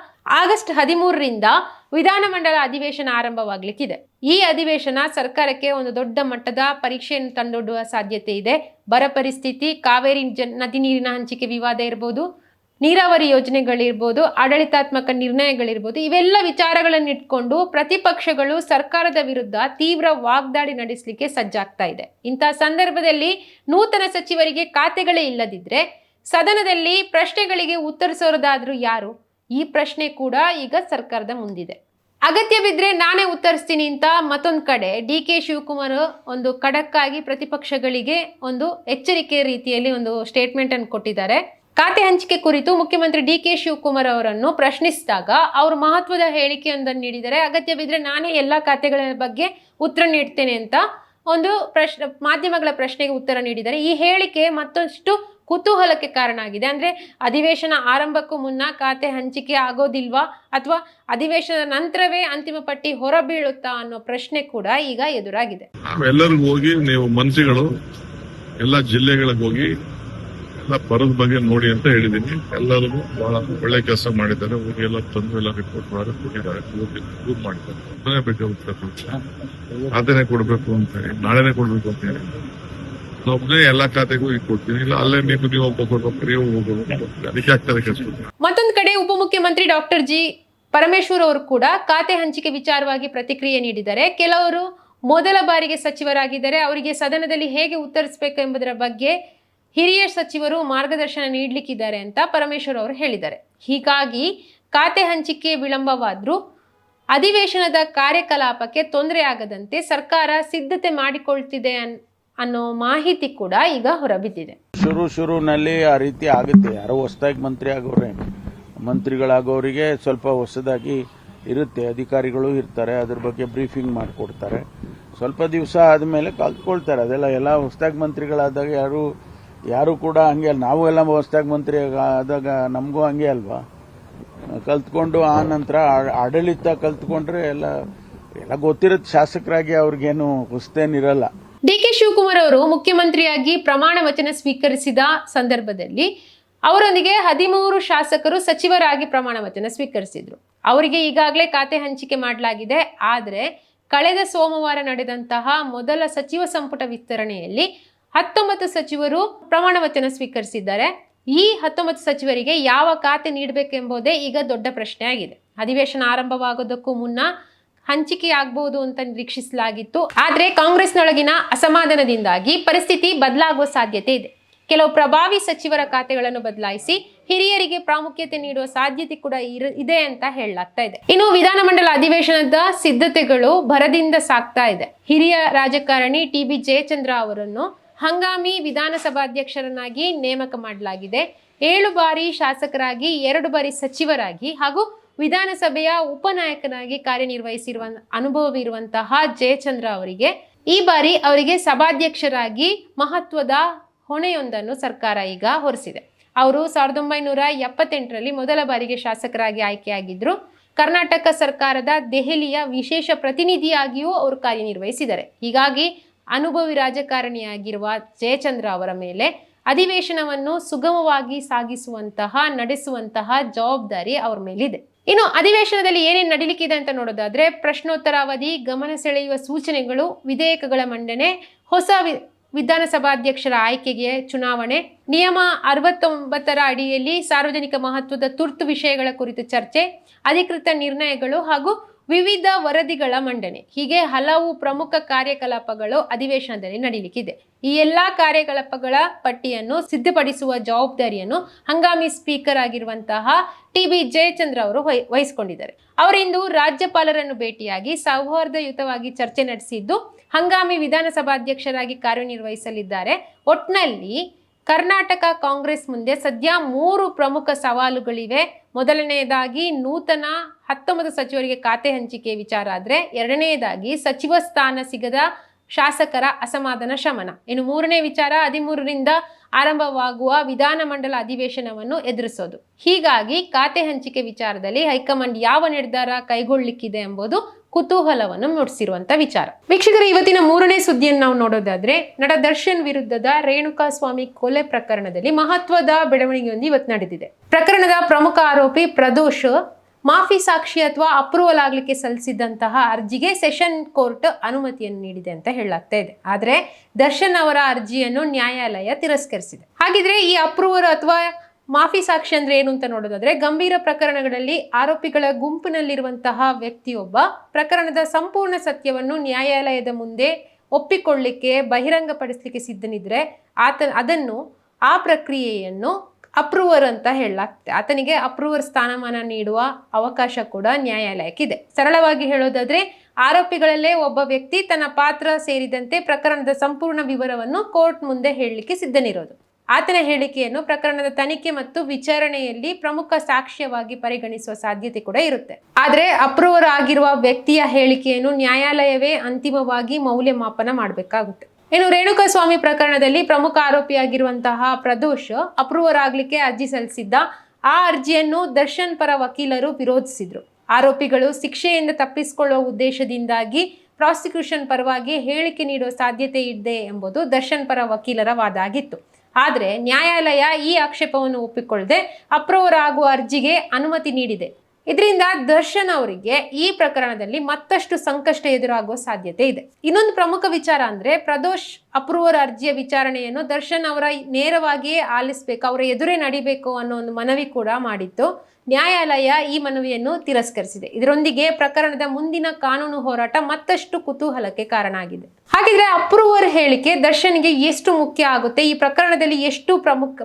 ಆಗಸ್ಟ್ 13ರಿಂದ ವಿಧಾನಮಂಡಲ ಅಧಿವೇಶನ ಆರಂಭವಾಗಲಿಕ್ಕಿದೆ. ಈ ಅಧಿವೇಶನ ಸರ್ಕಾರಕ್ಕೆ ಒಂದು ದೊಡ್ಡ ಮಟ್ಟದ ಪರೀಕ್ಷೆಯನ್ನು ತಂದೊಡ್ಡುವ ಸಾಧ್ಯತೆ ಇದೆ. ಬರ ಪರಿಸ್ಥಿತಿ, ಕಾವೇರಿ ನದಿ ನೀರಿನ ಹಂಚಿಕೆ ವಿವಾದ ಇರ್ಬೋದು, ನೀರಾವರಿ ಯೋಜನೆಗಳಿರ್ಬೋದು, ಆಡಳಿತಾತ್ಮಕ ನಿರ್ಣಯಗಳಿರ್ಬೋದು, ಇವೆಲ್ಲ ವಿಚಾರಗಳನ್ನು ಇಟ್ಕೊಂಡು ಪ್ರತಿಪಕ್ಷಗಳು ಸರ್ಕಾರದ ವಿರುದ್ಧ ತೀವ್ರ ವಾಗ್ದಾಳಿ ನಡೆಸಲಿಕ್ಕೆ ಸಜ್ಜಾಗ್ತಾ ಇದೆ. ಇಂತಹ ಸಂದರ್ಭದಲ್ಲಿ ನೂತನ ಸಚಿವರಿಗೆ ಖಾತೆಗಳೇ ಇಲ್ಲದಿದ್ರೆ ಸದನದಲ್ಲಿ ಪ್ರಶ್ನೆಗಳಿಗೆ ಉತ್ತರಿಸೋದಾದ್ರೂ ಯಾರು? ಈ ಪ್ರಶ್ನೆ ಕೂಡ ಈಗ ಸರ್ಕಾರದ ಮುಂದಿದೆ. ಅಗತ್ಯವಿದ್ರೆ ನಾನೇ ಉತ್ತರಿಸ್ತೀನಿ ಅಂತ ಮತ್ತೊಂದು ಕಡೆ ಡಿ.ಕೆ. ಶಿವಕುಮಾರ್ ಒಂದು ಖಡಕ್ ಆಗಿ ಪ್ರತಿಪಕ್ಷಗಳಿಗೆ ಒಂದು ಎಚ್ಚರಿಕೆ ರೀತಿಯಲ್ಲಿ ಒಂದು ಸ್ಟೇಟ್ಮೆಂಟ್ ಅನ್ನು ಕೊಟ್ಟಿದ್ದಾರೆ. ಖಾತೆ ಹಂಚಿಕೆ ಕುರಿತು ಮುಖ್ಯಮಂತ್ರಿ ಡಿ.ಕೆ. ಶಿವಕುಮಾರ್ ಅವರನ್ನು ಪ್ರಶ್ನಿಸಿದಾಗ ಅವರು ಮಹತ್ವದ ಹೇಳಿಕೆಯೊಂದನ್ನು ನೀಡಿದ್ದಾರೆ. ಅಗತ್ಯವಿದ್ರೆ ನಾನೇ ಎಲ್ಲಾ ಖಾತೆಗಳ ಬಗ್ಗೆ ಉತ್ತರ ನೀಡ್ತೇನೆ ಅಂತ ಒಂದು ಮಾಧ್ಯಮಗಳ ಪ್ರಶ್ನೆಗೆ ಉತ್ತರ ನೀಡಿದ್ದಾರೆ. ಈ ಹೇಳಿಕೆ ಮತ್ತಷ್ಟು ಕುತೂಹಲಕ್ಕೆ ಕಾರಣ ಆಗಿದೆ. ಅಂದ್ರೆ ಅಧಿವೇಶನ ಆರಂಭಕ್ಕೂ ಮುನ್ನ ಖಾತೆ ಹಂಚಿಕೆ ಆಗೋದಿಲ್ವಾ ಅಥವಾ ಅಧಿವೇಶನದ ನಂತರವೇ ಅಂತಿಮ ಪಟ್ಟಿ ಹೊರಬೀಳುತ್ತಾ ಅನ್ನೋ ಪ್ರಶ್ನೆ ಕೂಡ ಈಗ ಎದುರಾಗಿದೆ. ಎಲ್ಲರಿಗೂ ಹೋಗಿ ನೀವು ಮಂತ್ರಿಗಳು ಎಲ್ಲ ಜಿಲ್ಲೆಗಳಿಗೆ ಹೋಗಿ ಎಲ್ಲ ಬರೋದ್ ಬಗ್ಗೆ ನೋಡಿ ಅಂತ ಹೇಳಿದೀನಿ. ಎಲ್ಲರಿಗೂ ಬಹಳ ಒಳ್ಳೆ ಕೆಲಸ ಮಾಡಿದ್ದಾರೆ. ಊರಿಗೆಲ್ಲ ತಂದು ಎಲ್ಲ ರಿಪೋರ್ಟ್ ಮಾಡಿ ಕೊಟ್ಟಿದ್ದಾರೆ. ಊರ್ ಮಾಡಿದ್ದಾರೆ. ಅದನ್ನೇ ಬೇಕಾಗುತ್ತೆ, ಖಾತೆನೆ ಕೊಡ್ಬೇಕು ಅಂತ ಹೇಳಿ, ನಾಳೆನೆ ಕೊಡ್ಬೇಕು ಅಂತ ಹೇಳಿ ಒಬ್ಬನೇ ಎಲ್ಲಾ ಖಾತೆಗೂ ಈಗ ಕೊಡ್ತೀನಿ. ಇಲ್ಲ ಅಲ್ಲೇ ನೀವು ಒಬ್ಬ ಹೋಗ್ಬೇಕು, ಅದಕ್ಕೆ ಆಗ್ತದೆ ಕೆಲಸ. ಮತ್ತೊಂದು ಕಡೆ ಉಪಮುಖ್ಯಮಂತ್ರಿ ಡಾಕ್ಟರ್ ಜಿ ಪರಮೇಶ್ವರ್ ಅವರು ಕೂಡ ಖಾತೆ ಹಂಚಿಕೆ ವಿಚಾರವಾಗಿ ಪ್ರತಿಕ್ರಿಯೆ ನೀಡಿದ್ದಾರೆ. ಕೆಲವರು ಮೊದಲ ಬಾರಿಗೆ ಸಚಿವರಾಗಿದ್ದಾರೆ, ಅವರಿಗೆ ಸದನದಲ್ಲಿ ಹೇಗೆ ಉತ್ತರಿಸಬೇಕು ಎಂಬುದರ ಬಗ್ಗೆ ಹಿರಿಯ ಸಚಿವರು ಮಾರ್ಗದರ್ಶನ ನೀಡಲಿಕ್ಕಿದ್ದಾರೆ ಅಂತ ಪರಮೇಶ್ವರ್ ಅವರು ಹೇಳಿದ್ದಾರೆ. ಹೀಗಾಗಿ ಖಾತೆ ಹಂಚಿಕೆ ವಿಳಂಬವಾದ್ರೂ ಅಧಿವೇಶನದ ಕಾರ್ಯಕಲಾಪಕ್ಕೆ ತೊಂದರೆ ಆಗದಂತೆ ಸರ್ಕಾರ ಸಿದ್ಧತೆ ಮಾಡಿಕೊಳ್ತಿದೆ ಅನ್ನೋ ಮಾಹಿತಿ ಕೂಡ ಈಗ ಹೊರಬಿದ್ದಿದೆ. ಶುರುನಲ್ಲಿ ಆ ರೀತಿ ಆಗುತ್ತೆ. ಯಾರೋ ಹೊಸದಾಗಿ ಮಂತ್ರಿಗಳಾಗೋರಿಗೆ ಸ್ವಲ್ಪ ಹೊಸದಾಗಿ ಇರುತ್ತೆ, ಅಧಿಕಾರಿಗಳು ಇರ್ತಾರೆ, ಅದ್ರ ಬಗ್ಗೆ ಬ್ರೀಫಿಂಗ್ ಮಾಡಿಕೊಡ್ತಾರೆ. ಸ್ವಲ್ಪ ದಿವಸ ಆದಮೇಲೆ ಕಲ್ತ್ಕೊಳ್ತಾರೆ. ಅದೆಲ್ಲ ಎಲ್ಲ ಹೊಸದಾಗಿ ಮಂತ್ರಿಗಳಾದಾಗ ಯಾರು ಕೂಡ ಹಂಗೆ ಅಲ್ಲ. ನಾವು ಎಲ್ಲ ಹೊಸದಾಗಿ ಮಂತ್ರಿ ಆದಾಗ ನಮಗೂ ಹಂಗೆ ಅಲ್ವಾ, ಕಲ್ತ್ಕೊಂಡು ಆ ನಂತರ ಆಡಳಿತ ಕಲ್ತ್ಕೊಂಡ್ರೆ ಎಲ್ಲ ಗೊತ್ತಿರುತ್ತೆ. ಶಾಸಕರಾಗಿ ಅವ್ರಿಗೇನು ಹೊಸದೇನಿರಲ್ಲ. ಡಿ.ಕೆ. ಶಿವಕುಮಾರ್ ಅವರು ಮುಖ್ಯಮಂತ್ರಿಯಾಗಿ ಪ್ರಮಾಣ ವಚನ ಸ್ವೀಕರಿಸಿದ ಸಂದರ್ಭದಲ್ಲಿ ಅವರೊಂದಿಗೆ 13 ಶಾಸಕರು ಸಚಿವರಾಗಿ ಪ್ರಮಾಣ ವಚನ ಸ್ವೀಕರಿಸಿದ್ರು. ಅವರಿಗೆ ಈಗಾಗಲೇ ಖಾತೆ ಹಂಚಿಕೆ ಮಾಡಲಾಗಿದೆ. ಆದರೆ ಕಳೆದ ಸೋಮವಾರ ನಡೆದಂತಹ ಮೊದಲ ಸಚಿವ ಸಂಪುಟ ವಿಸ್ತರಣೆಯಲ್ಲಿ 19 ಸಚಿವರು ಪ್ರಮಾಣ ವಚನ ಸ್ವೀಕರಿಸಿದ್ದಾರೆ. ಈ 19 ಸಚಿವರಿಗೆ ಯಾವ ಖಾತೆ ನೀಡಬೇಕೆಂಬುದೇ ಈಗ ದೊಡ್ಡ ಪ್ರಶ್ನೆ ಆಗಿದೆ. ಅಧಿವೇಶನ ಆರಂಭವಾಗೋದಕ್ಕೂ ಮುನ್ನ ಹಂಚಿಕೆ ಆಗಬಹುದು ಅಂತ ನಿರೀಕ್ಷಿಸಲಾಗಿತ್ತು. ಆದರೆ ಕಾಂಗ್ರೆಸ್ನೊಳಗಿನ ಅಸಮಾಧಾನದಿಂದಾಗಿ ಪರಿಸ್ಥಿತಿ ಬದಲಾಗುವ ಸಾಧ್ಯತೆ ಇದೆ. ಕೆಲವು ಪ್ರಭಾವಿ ಸಚಿವರ ಖಾತೆಗಳನ್ನು ಬದಲಾಯಿಸಿ ಹಿರಿಯರಿಗೆ ಪ್ರಾಮುಖ್ಯತೆ ನೀಡುವ ಸಾಧ್ಯತೆ ಕೂಡ ಇದೆ ಅಂತ ಹೇಳಲಾಗ್ತಾ ಇದೆ. ಇನ್ನು ವಿಧಾನಮಂಡಲ ಅಧಿವೇಶನದ ಸಿದ್ಧತೆಗಳು ಭರದಿಂದ ಸಾಗ್ತಾ ಇದೆ. ಹಿರಿಯ ರಾಜಕಾರಣಿ ಟಿ.ಬಿ. ಜಯಚಂದ್ರ ಅವರನ್ನು ಹಂಗಾಮಿ ವಿಧಾನಸಭಾಧ್ಯಕ್ಷರನ್ನಾಗಿ ನೇಮಕ ಮಾಡಲಾಗಿದೆ. 7 ಬಾರಿ ಶಾಸಕರಾಗಿ 2 ಬಾರಿ ಸಚಿವರಾಗಿ ಹಾಗೂ ವಿಧಾನಸಭೆಯ ಉಪನಾಯಕನಾಗಿ ಕಾರ್ಯನಿರ್ವಹಿಸಿರುವ ಅನುಭವವಿರುವಂತಹ ಜಯಚಂದ್ರ ಅವರಿಗೆ ಈ ಬಾರಿ ಅವರಿಗೆ ಸಭಾಧ್ಯಕ್ಷರಾಗಿ ಮಹತ್ವದ ಹೊಣೆಯೊಂದನ್ನು ಸರ್ಕಾರ ಈಗ ಹೊರಿಸಿದೆ. ಅವರು 1978ರಲ್ಲಿ ಮೊದಲ ಬಾರಿಗೆ ಶಾಸಕರಾಗಿ ಆಯ್ಕೆಯಾಗಿದ್ರು. ಕರ್ನಾಟಕ ಸರ್ಕಾರದ ದೆಹಲಿಯ ವಿಶೇಷ ಪ್ರತಿನಿಧಿಯಾಗಿಯೂ ಅವರು ಕಾರ್ಯನಿರ್ವಹಿಸಿದ್ದಾರೆ. ಹೀಗಾಗಿ ಅನುಭವಿ ರಾಜಕಾರಣಿಯಾಗಿರುವ ಜಯಚಂದ್ರ ಅವರ ಮೇಲೆ ಅಧಿವೇಶನವನ್ನು ಸುಗಮವಾಗಿ ನಡೆಸುವಂತಹ ಜವಾಬ್ದಾರಿ ಅವ್ರ ಮೇಲಿದೆ. ಇನ್ನು ಅಧಿವೇಶನದಲ್ಲಿ ಏನೇನು ನಡೀಲಿಕ್ಕಿದೆ ಅಂತ ನೋಡೋದಾದ್ರೆ, ಪ್ರಶ್ನೋತ್ತರ ಅವಧಿ, ಗಮನ ಸೆಳೆಯುವ ಸೂಚನೆಗಳು, ವಿಧೇಯಕಗಳ ಮಂಡನೆ, ಹೊಸ ವಿಧಾನಸಭಾಧ್ಯಕ್ಷರ ಆಯ್ಕೆಗೆ ಚುನಾವಣೆ, ನಿಯಮ 69ರ ಅಡಿಯಲ್ಲಿ ಸಾರ್ವಜನಿಕ ಮಹತ್ವದ ತುರ್ತು ವಿಷಯಗಳ ಕುರಿತು ಚರ್ಚೆ, ಅಧಿಕೃತ ನಿರ್ಣಯಗಳು ಹಾಗೂ ವಿವಿಧ ವರದಿಗಳ ಮಂಡನೆ, ಹೀಗೆ ಹಲವು ಪ್ರಮುಖ ಕಾರ್ಯಕಲಾಪಗಳು ಅಧಿವೇಶನದಲ್ಲಿ ನಡೀಲಿಕ್ಕಿದೆ. ಈ ಎಲ್ಲಾ ಕಾರ್ಯಕಲಾಪಗಳ ಪಟ್ಟಿಯನ್ನು ಸಿದ್ಧಪಡಿಸುವ ಜವಾಬ್ದಾರಿಯನ್ನು ಹಂಗಾಮಿ ಸ್ಪೀಕರ್ ಆಗಿರುವಂತಹ ಟಿ.ಬಿ. ಜಯಚಂದ್ರ ಅವರು ವಹಿಸಿಕೊಂಡಿದ್ದಾರೆ. ಅವರಿಂದು ರಾಜ್ಯಪಾಲರನ್ನು ಭೇಟಿಯಾಗಿ ಸೌಹಾರ್ದಯುತವಾಗಿ ಚರ್ಚೆ ನಡೆಸಿದ್ದು ಹಂಗಾಮಿ ವಿಧಾನಸಭಾಧ್ಯಕ್ಷರಾಗಿ ಕಾರ್ಯನಿರ್ವಹಿಸಲಿದ್ದಾರೆ. ಒಟ್ನಲ್ಲಿ ಕರ್ನಾಟಕ ಕಾಂಗ್ರೆಸ್ ಮುಂದೆ ಸದ್ಯ 3 ಪ್ರಮುಖ ಸವಾಲುಗಳಿವೆ. ಮೊದಲನೆಯದಾಗಿ ನೂತನ 19 ಸಚಿವರಿಗೆ ಖಾತೆ ಹಂಚಿಕೆ ವಿಚಾರ ಆದರೆ, ಎರಡನೆಯದಾಗಿ ಸಚಿವ ಸ್ಥಾನ ಸಿಗದ ಶಾಸಕರ ಅಸಮಾಧಾನ ಶಮನ, ಇನ್ನು ಮೂರನೇ ವಿಚಾರ 13ರಿಂದ ಆರಂಭವಾಗುವ ವಿಧಾನಮಂಡಲ ಅಧಿವೇಶನವನ್ನು ಎದುರಿಸೋದು. ಹೀಗಾಗಿ ಖಾತೆ ಹಂಚಿಕೆ ವಿಚಾರದಲ್ಲಿ ಹೈಕಮಾಂಡ್ ಯಾವ ನಿರ್ಧಾರ ಕೈಗೊಳ್ಳಲಿಕ್ಕಿದೆ ಎಂಬುದು ಕುತೂಹಲವನ್ನು ಮೂಡಿಸಿರುವಂತ ವಿಚಾರ. ವೀಕ್ಷಕರೇ, ಇವತ್ತಿನ 3ನೇ ಸುದ್ದಿಯನ್ನು ನಾವು ನೋಡೋದಾದ್ರೆ, ನಟ ದರ್ಶನ್ ವಿರುದ್ಧದ ರೇಣುಕಾಸ್ವಾಮಿ ಕೊಲೆ ಪ್ರಕರಣದಲ್ಲಿ ಮಹತ್ವದ ಬೆಳವಣಿಗೆಯೊಂದು ಇವತ್ತು ನಡೆದಿದೆ. ಪ್ರಕರಣದ ಪ್ರಮುಖ ಆರೋಪಿ ಪ್ರದೋಷ್ ಮಾಫಿ ಸಾಕ್ಷಿ ಅಥವಾ ಅಪ್ರೂವಲ್ ಆಗ್ಲಿಕ್ಕೆ ಸಲ್ಲಿಸಿದಂತಹ ಅರ್ಜಿಗೆ ಸೆಷನ್ ಕೋರ್ಟ್ ಅನುಮತಿಯನ್ನು ನೀಡಿದೆ ಅಂತ ಹೇಳಲಾಗ್ತಾ ಇದೆ. ಆದ್ರೆ ದರ್ಶನ್ ಅವರ ಅರ್ಜಿಯನ್ನು ನ್ಯಾಯಾಲಯ ತಿರಸ್ಕರಿಸಿದೆ. ಹಾಗಿದ್ರೆ ಈ ಅಪ್ರೂವಲ್ ಅಥವಾ ಮಾಫಿ ಸಾಕ್ಷಿ ಅಂದ್ರೆ ಏನು ಅಂತ ನೋಡೋದಾದ್ರೆ, ಗಂಭೀರ ಪ್ರಕರಣಗಳಲ್ಲಿ ಆರೋಪಿಗಳ ಗುಂಪಿನಲ್ಲಿರುವಂತಹ ವ್ಯಕ್ತಿಯೊಬ್ಬ ಪ್ರಕರಣದ ಸಂಪೂರ್ಣ ಸತ್ಯವನ್ನು ನ್ಯಾಯಾಲಯದ ಮುಂದೆ ಒಪ್ಪಿಕೊಳ್ಳಿಕ್ಕೆ ಬಹಿರಂಗಪಡಿಸಲಿಕ್ಕೆ ಸಿದ್ಧನಿದ್ರೆ ಅದನ್ನು ಆ ಪ್ರಕ್ರಿಯೆಯನ್ನು ಅಪ್ರೂವರ್ ಅಂತ ಹೇಳಲಾಗ್ತದೆ. ಆತನಿಗೆ ಅಪ್ರೂವರ್ ಸ್ಥಾನಮಾನ ನೀಡುವ ಅವಕಾಶ ಕೂಡ ನ್ಯಾಯಾಲಯಕ್ಕಿದೆ. ಸರಳವಾಗಿ ಹೇಳೋದಾದ್ರೆ, ಆರೋಪಿಗಳಲ್ಲೇ ಒಬ್ಬ ವ್ಯಕ್ತಿ ತನ್ನ ಪಾತ್ರ ಸೇರಿದಂತೆ ಪ್ರಕರಣದ ಸಂಪೂರ್ಣ ವಿವರವನ್ನು ಕೋರ್ಟ್ ಮುಂದೆ ಹೇಳಲಿಕ್ಕೆ ಸಿದ್ಧನಿರೋದು. ಆತನ ಹೇಳಿಕೆಯನ್ನು ಪ್ರಕರಣದ ತನಿಖೆ ಮತ್ತು ವಿಚಾರಣೆಯಲ್ಲಿ ಪ್ರಮುಖ ಸಾಕ್ಷ್ಯವಾಗಿ ಪರಿಗಣಿಸುವ ಸಾಧ್ಯತೆ ಕೂಡ ಇರುತ್ತೆ. ಆದ್ರೆ ಅಪ್ರೂವರ್ ಆಗಿರುವ ವ್ಯಕ್ತಿಯ ಹೇಳಿಕೆಯನ್ನು ನ್ಯಾಯಾಲಯವೇ ಅಂತಿಮವಾಗಿ ಮೌಲ್ಯಮಾಪನ ಮಾಡಬೇಕಾಗುತ್ತೆ. ಇನ್ನು ರೇಣುಕಾಸ್ವಾಮಿ ಪ್ರಕರಣದಲ್ಲಿ ಪ್ರಮುಖ ಆರೋಪಿಯಾಗಿರುವಂತಹ ಪ್ರದೋಷ್ ಅಪ್ರೂವರ್ ಆಗ್ಲಿಕ್ಕೆ ಅರ್ಜಿ ಸಲ್ಲಿಸಿದ್ದ. ಆ ಅರ್ಜಿಯನ್ನು ದರ್ಶನ್ ಪರ ವಕೀಲರು ವಿರೋಧಿಸಿದ್ರು. ಆರೋಪಿಗಳು ಶಿಕ್ಷೆಯಿಂದ ತಪ್ಪಿಸಿಕೊಳ್ಳುವ ಉದ್ದೇಶದಿಂದಾಗಿ ಪ್ರಾಸಿಕ್ಯೂಷನ್ ಪರವಾಗಿ ಹೇಳಿಕೆ ನೀಡುವ ಸಾಧ್ಯತೆ ಇದೆ ಎಂಬುದು ದರ್ಶನ್ ಪರ ವಕೀಲರ ವಾದ ಆಗಿತ್ತು. ಆದರೆ ನ್ಯಾಯಾಲಯ ಈ ಆಕ್ಷೇಪವನ್ನು ಒಪ್ಪಿಕೊಳ್ಳದೆ ಅಪ್ರೂವರ್ ಆಗುವ ಅರ್ಜಿಗೆ ಅನುಮತಿ ನೀಡಿದೆ. ಇದರಿಂದ ದರ್ಶನ್ ಅವರಿಗೆ ಈ ಪ್ರಕರಣದಲ್ಲಿ ಮತ್ತಷ್ಟು ಸಂಕಷ್ಟ ಎದುರಾಗುವ ಸಾಧ್ಯತೆ ಇದೆ. ಇನ್ನೊಂದು ಪ್ರಮುಖ ವಿಚಾರ ಅಂದ್ರೆ ಪ್ರದೋಷ್ ಅಪ್ರೂವರ್ ಅರ್ಜಿಯ ವಿಚಾರಣೆಯನ್ನು ದರ್ಶನ್ ಅವರ ನೇರವಾಗಿಯೇ ಆಲಿಸಬೇಕು, ಅವರ ಎದುರೇ ನಡಿಬೇಕು ಅನ್ನೋ ಒಂದು ಮನವಿ ಕೂಡ ಮಾಡಿತ್ತು. ನ್ಯಾಯಾಲಯ ಈ ಮನವಿಯನ್ನು ತಿರಸ್ಕರಿಸಿದೆ. ಇದರೊಂದಿಗೆ ಪ್ರಕರಣದ ಮುಂದಿನ ಕಾನೂನು ಹೋರಾಟ ಮತ್ತಷ್ಟು ಕುತೂಹಲಕ್ಕೆ ಕಾರಣ ಆಗಿದೆ. ಹಾಗಿದ್ರೆ ಅಪ್ರೂವರ್ ಹೇಳಿಕೆ ದರ್ಶನ್ಗೆ ಎಷ್ಟು ಮುಖ್ಯ ಆಗುತ್ತೆ, ಈ ಪ್ರಕರಣದಲ್ಲಿ ಎಷ್ಟು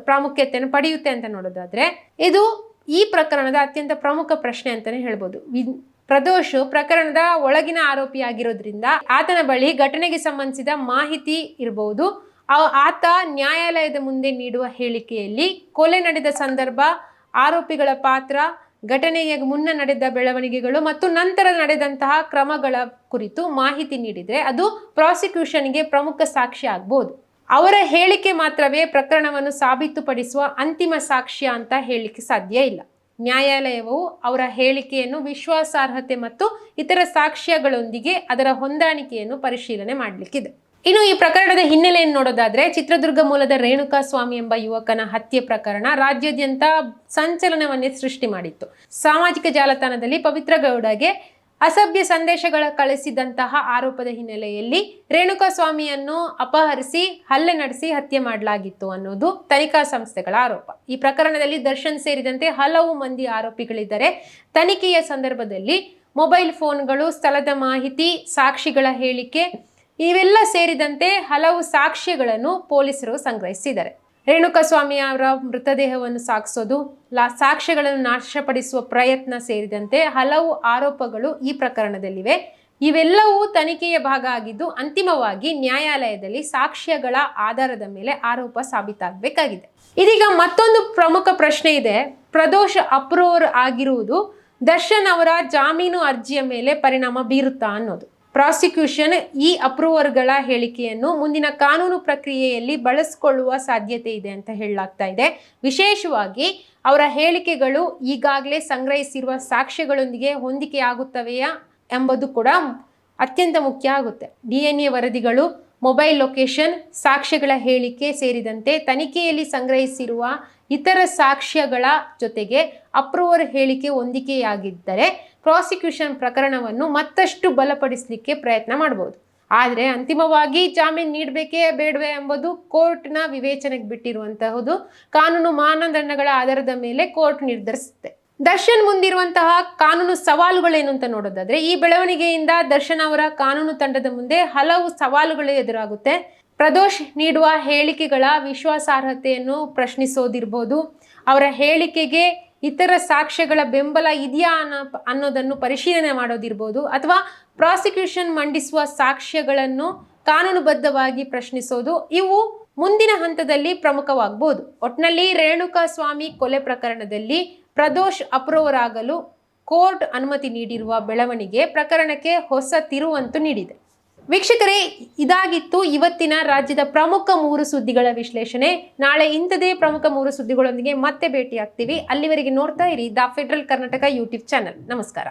ಪ್ರಾಮುಖ್ಯತೆಯನ್ನು ಪಡೆಯುತ್ತೆ ಅಂತ ನೋಡೋದಾದ್ರೆ ಇದು ಈ ಪ್ರಕರಣದ ಅತ್ಯಂತ ಪ್ರಮುಖ ಪ್ರಶ್ನೆ ಅಂತಾನೆ ಹೇಳ್ಬೋದು. ಪ್ರದೋಷ್ ಪ್ರಕರಣದ ಒಳಗಿನ ಆರೋಪಿಯಾಗಿರೋದ್ರಿಂದ ಆತನ ಬಳಿ ಘಟನೆಗೆ ಸಂಬಂಧಿಸಿದ ಮಾಹಿತಿ ಇರಬಹುದು. ಆತ ನ್ಯಾಯಾಲಯದ ಮುಂದೆ ನೀಡುವ ಹೇಳಿಕೆಯಲ್ಲಿ ಕೊಲೆ ನಡೆದ ಸಂದರ್ಭ, ಆರೋಪಿಗಳ ಪಾತ್ರ, ಘಟನೆಯ ಮುನ್ನ ನಡೆದ ಬೆಳವಣಿಗೆಗಳು ಮತ್ತು ನಂತರ ನಡೆದಂತಹ ಕ್ರಮಗಳ ಕುರಿತು ಮಾಹಿತಿ ನೀಡಿದರೆ ಅದು ಪ್ರಾಸಿಕ್ಯೂಷನ್ಗೆ ಪ್ರಮುಖ ಸಾಕ್ಷ್ಯ ಆಗ್ಬೋದು. ಅವರ ಹೇಳಿಕೆ ಮಾತ್ರವೇ ಪ್ರಕರಣವನ್ನು ಸಾಬೀತುಪಡಿಸುವ ಅಂತಿಮ ಸಾಕ್ಷ್ಯ ಅಂತ ಹೇಳಿಕೆ ಸಾಧ್ಯ ಇಲ್ಲ. ನ್ಯಾಯಾಲಯವು ಅವರ ಹೇಳಿಕೆಯನ್ನು ವಿಶ್ವಾಸಾರ್ಹತೆ ಮತ್ತು ಇತರ ಸಾಕ್ಷ್ಯಗಳೊಂದಿಗೆ ಅದರ ಹೊಂದಾಣಿಕೆಯನ್ನು ಪರಿಶೀಲನೆ ಮಾಡಲಿಕ್ಕಿದೆ. ಇನ್ನು ಈ ಪ್ರಕರಣದ ಹಿನ್ನೆಲೆಯನ್ನು ನೋಡೋದಾದ್ರೆ ಚಿತ್ರದುರ್ಗ ಮೂಲದ ರೇಣುಕಾ ಸ್ವಾಮಿ ಎಂಬ ಯುವಕನ ಹತ್ಯೆ ಪ್ರಕರಣ ರಾಜ್ಯಾದ್ಯಂತ ಸಂಚಲನವನ್ನೇ ಸೃಷ್ಟಿ ಮಾಡಿತ್ತು. ಸಾಮಾಜಿಕ ಜಾಲತಾಣದಲ್ಲಿ ಪವಿತ್ರ ಗೌಡಗೆ ಅಸಭ್ಯ ಸಂದೇಶಗಳ ಕಳಿಸಿದಂತಹ ಆರೋಪದ ಹಿನ್ನೆಲೆಯಲ್ಲಿ ರೇಣುಕಾ ಸ್ವಾಮಿಯನ್ನು ಅಪಹರಿಸಿ ಹಲ್ಲೆ ನಡೆಸಿ ಹತ್ಯೆ ಮಾಡಲಾಗಿತ್ತು ಅನ್ನೋದು ತನಿಖಾ ಸಂಸ್ಥೆಗಳ ಆರೋಪ. ಈ ಪ್ರಕರಣದಲ್ಲಿ ದರ್ಶನ್ ಸೇರಿದಂತೆ ಹಲವು ಮಂದಿ ಆರೋಪಿಗಳಿದ್ದಾರೆ. ತನಿಖೆಯ ಸಂದರ್ಭದಲ್ಲಿ ಮೊಬೈಲ್ ಫೋನ್ಗಳು, ಸ್ಥಳದ ಮಾಹಿತಿ, ಸಾಕ್ಷಿಗಳ ಹೇಳಿಕೆ ಇವೆಲ್ಲ ಸೇರಿದಂತೆ ಹಲವು ಸಾಕ್ಷ್ಯಗಳನ್ನು ಪೊಲೀಸರು ಸಂಗ್ರಹಿಸಿದ್ದಾರೆ. ರೇಣುಕಾ ಸ್ವಾಮಿ ಅವರ ಮೃತದೇಹವನ್ನು ಸಾಗಿಸೋದು, ಸಾಕ್ಷ್ಯಗಳನ್ನು ನಾಶಪಡಿಸುವ ಪ್ರಯತ್ನ ಸೇರಿದಂತೆ ಹಲವು ಆರೋಪಗಳು ಈ ಪ್ರಕರಣದಲ್ಲಿವೆ. ಇವೆಲ್ಲವೂ ತನಿಖೆಯ ಭಾಗ ಆಗಿದ್ದು ಅಂತಿಮವಾಗಿ ನ್ಯಾಯಾಲಯದಲ್ಲಿ ಸಾಕ್ಷ್ಯಗಳ ಆಧಾರದ ಮೇಲೆ ಆರೋಪ ಸಾಬೀತಾಗಬೇಕಾಗಿದೆ. ಇದೀಗ ಮತ್ತೊಂದು ಪ್ರಮುಖ ಪ್ರಶ್ನೆ ಇದೆ. ಪ್ರದೋಷ್ ಅಪ್ರೂವರ್ ಆಗಿರುವುದು ದರ್ಶನ್ ಅವರ ಜಾಮೀನು ಅರ್ಜಿಯ ಮೇಲೆ ಪರಿಣಾಮ ಬೀರುತ್ತಾ ಅನ್ನೋದು. ಪ್ರಾಸಿಕ್ಯೂಷನ್ ಈ ಅಪ್ರೂವರ್ಗಳ ಹೇಳಿಕೆಯನ್ನು ಮುಂದಿನ ಕಾನೂನು ಪ್ರಕ್ರಿಯೆಯಲ್ಲಿ ಬಳಸಿಕೊಳ್ಳುವ ಸಾಧ್ಯತೆ ಇದೆ ಅಂತ ಹೇಳಲಾಗ್ತಾ ಇದೆ. ವಿಶೇಷವಾಗಿ ಅವರ ಹೇಳಿಕೆಗಳು ಈಗಾಗಲೇ ಸಂಗ್ರಹಿಸಿರುವ ಸಾಕ್ಷ್ಯಗಳೊಂದಿಗೆ ಹೊಂದಿಕೆಯಾಗುತ್ತವೆಯಾ ಎಂಬುದು ಕೂಡ ಅತ್ಯಂತ ಮುಖ್ಯ ಆಗುತ್ತೆ. DNA ವರದಿಗಳು, ಮೊಬೈಲ್ ಲೊಕೇಶನ್, ಸಾಕ್ಷ್ಯಗಳ ಹೇಳಿಕೆ ಸೇರಿದಂತೆ ತನಿಖೆಯಲ್ಲಿ ಸಂಗ್ರಹಿಸಿರುವ ಇತರ ಸಾಕ್ಷ್ಯಗಳ ಜೊತೆಗೆ ಅಪ್ರೂವರ್ ಹೇಳಿಕೆ ಹೊಂದಿಕೆಯಾಗಿದ್ದರೆ ಪ್ರಾಸಿಕ್ಯೂಷನ್ ಪ್ರಕರಣವನ್ನು ಮತ್ತಷ್ಟು ಬಲಪಡಿಸಲಿಕ್ಕೆ ಪ್ರಯತ್ನ ಮಾಡಬಹುದು. ಆದರೆ ಅಂತಿಮವಾಗಿ ಜಾಮೀನು ನೀಡಬೇಕೇ ಬೇಡವೇ ಎಂಬುದು ಕೋರ್ಟ್ನ ವಿವೇಚನೆಗೆ ಬಿಟ್ಟಿರುವಂತಹುದು. ಕಾನೂನು ಮಾನದಂಡಗಳ ಆಧಾರದ ಮೇಲೆ ಕೋರ್ಟ್ ನಿರ್ಧರಿಸುತ್ತೆ. ದರ್ಶನ್ ಮುಂದಿರುವಂತಹ ಕಾನೂನು ಸವಾಲುಗಳೇನು ಅಂತ ನೋಡೋದಾದ್ರೆ ಈ ಬೆಳವಣಿಗೆಯಿಂದ ದರ್ಶನ್ ಅವರ ಕಾನೂನು ತಂಡದ ಮುಂದೆ ಹಲವು ಸವಾಲುಗಳು ಎದುರಾಗುತ್ತೆ. ಪ್ರದೋಷ್ ನೀಡುವ ಹೇಳಿಕೆಗಳ ವಿಶ್ವಾಸಾರ್ಹತೆಯನ್ನು ಪ್ರಶ್ನಿಸೋದಿರ್ಬೋದು, ಅವರ ಹೇಳಿಕೆಗೆ ಇತರ ಸಾಕ್ಷ್ಯಗಳ ಬೆಂಬಲ ಇದೆಯಾ ಅನ್ನೋದನ್ನು ಪರಿಶೀಲನೆ ಮಾಡೋದಿರ್ಬೋದು, ಅಥವಾ ಪ್ರಾಸಿಕ್ಯೂಷನ್ ಮಂಡಿಸುವ ಸಾಕ್ಷ್ಯಗಳನ್ನು ಕಾನೂನುಬದ್ಧವಾಗಿ ಪ್ರಶ್ನಿಸೋದು, ಇವು ಮುಂದಿನ ಹಂತದಲ್ಲಿ ಪ್ರಮುಖವಾಗಬಹುದು. ಒಟ್ಟಿನಲ್ಲಿ ರೇಣುಕಾ ಸ್ವಾಮಿ ಕೊಲೆ ಪ್ರಕರಣದಲ್ಲಿ ಪ್ರದೋಷ್ ಅಪ್ರೂವರ್ ಆಗಲು ಕೋರ್ಟ್ ಅನುಮತಿ ನೀಡಿರುವ ಬೆಳವಣಿಗೆ ಪ್ರಕರಣಕ್ಕೆ ಹೊಸ ತಿರುವಂತೂ ನೀಡಿದೆ. ವೀಕ್ಷಕರೇ, ಇದಾಗಿತ್ತು ಇವತ್ತಿನ ರಾಜ್ಯದ ಪ್ರಮುಖ 3 ಸುದ್ದಿಗಳ ವಿಶ್ಲೇಷಣೆ. ನಾಳೆ ಇಂಥದೇ ಪ್ರಮುಖ 3 ಸುದ್ದಿಗಳೊಂದಿಗೆ ಮತ್ತೆ ಭೇಟಿ ಆಗ್ತೀವಿ. ಅಲ್ಲಿವರೆಗೆ ನೋಡ್ತಾ ಇರಿ the federal Karnataka YouTube channel. ನಮಸ್ಕಾರ.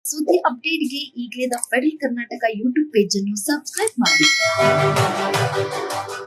ಸುದ್ದಿ ಅಪ್ಡೇಟ್ಗೆ ಈಗಲೇ the federal Karnataka YouTube page ಅನ್ನು ಸಬ್ಸ್ಕ್ರೈಬ್ ಮಾಡಿ.